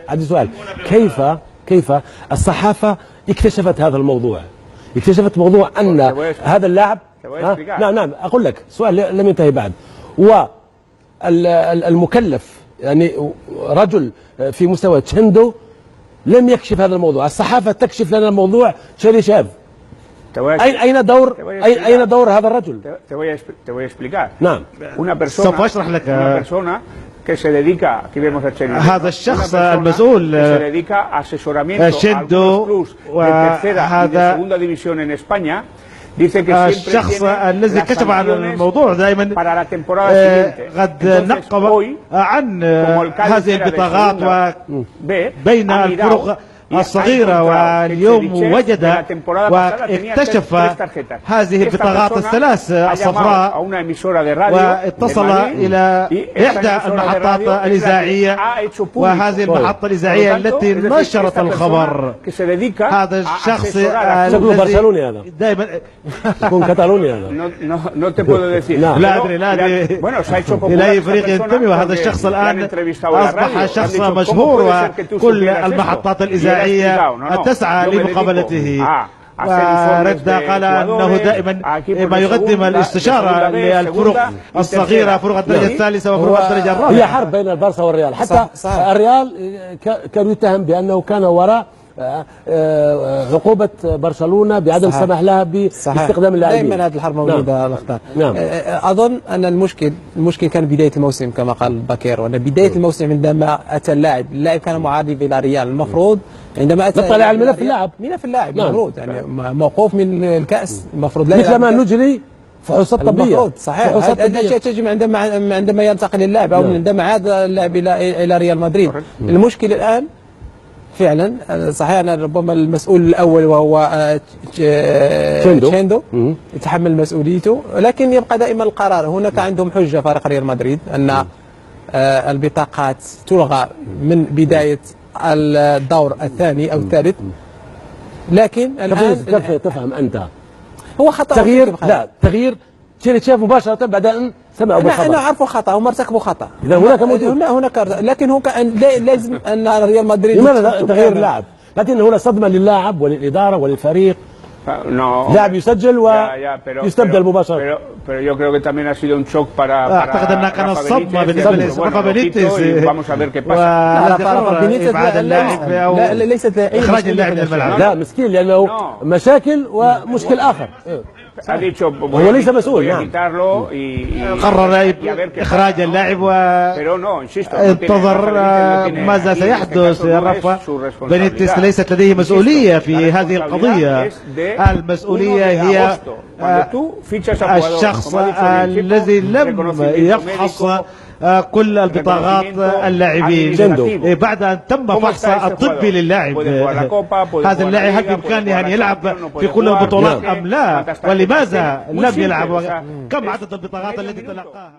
عندي سؤال. كيف الصحافة اكتشفت هذا الموضوع؟ اكتشفت موضوع أن هذا اللاعب نعم أقول لك سؤال لم ينتهي بعد. والمكلف يعني رجل في مستوى تشيندو لم يكشف هذا الموضوع، الصحافة تكشف لنا الموضوع شيريشاف. أين دور هذا الرجل؟ نعم. سوف أشرح لك. هذا الشخص المسؤول شيندو، وهذا الشخص الذي كشف عن الموضوع دائما قد نقب عن هذه البطاقات وبين الفرق الصغيرة، واليوم وجد واكتشف هذه البطاقات الثلاث الصفراء، واتصل إلى إحدى المحطات الإذاعية، وهذه المحطة الإذاعية التي نشرت الخبر. هذا الشخص شكله برشلوني، هذا دائما يكون كتالوني، هذا لا أدري إلى أي فريق ينتمي. وهذا الشخص الآن أصبح شخص مشهور، وكل المحطات الإذاعية تسعى لمقابلته. ورد قال أنه دائما ما يقدم الاستشارة للفرق الصغيرة، فرق الدرجة الثالثة وفرق الدرجة الرابعة. هي حرب بين البارسا والريال، حتى الريال كان يتهم بأنه كان وراء عقوبة برشلونة بعدم السماح لها باستخدام اللاعبين. دائما هذه الحرب موجودة. الأخطاء. نعم. أظن أن المشكل كان بداية الموسم كما قال باكير، وأن بداية الموسم عندما أتى اللاعب كان معارض إلى ريال، المفروض عندما أتى نطلع على ملف اللاعب المفروض يعني موقوف من الكأس، المفروض لا مثل ما نجري فحوصات طبية. المفروض صحيح هذا الشيء تجب عندما ينتقل اللاعب أو عندما عاد اللاعب إلى ريال مدريد. المشكلة الآن فعلا صحيح أن ربما المسؤول الأول وهو تشيندو يتحمل مسؤوليته، لكن يبقى دائما القرار. هناك عندهم حجة فريق ريال مدريد أن البطاقات تلغى من بداية الدور الثاني أو الثالث، لكن الآن كيف تفهم أنت؟ هو خطأ تغيير شيريشاف مباشرة بعد أن سمعوا بالخبر. أنا أعرفوا خطأ، هم ارتكبوا خطأ. إذا هناك لكن هو لازم أن ريال مدريد لماذا تغيير اللاعب؟ لكن هنا صدمة للاعب وللإدارة وللفريق. لاعب يسجل ويستبدل مباشرة. أعتقد أنها كانت صدمة بالنسبة لرافا بينيتيز، وإبعاد اللاعب أو إخراج اللاعب من الملعب. لا مسكين، لأنه مشاكل ومشكل آخر. هو ليس مسؤول. قرر إخراج اللاعب وانتظر ماذا سيحدث. رافا بينيتيز ليست لديه مسؤولية في هذه القضية. المسؤولية هي الشخص الذي لم يفحص كل البطاقات اللاعبين بعد أن تم فحص الطبي للاعب. هذا اللاعب هل بإمكانه أن يلعب في كل البطولات أم لا؟ ولماذا لم يلعب؟ كم عدد البطاقات التي تلقاها؟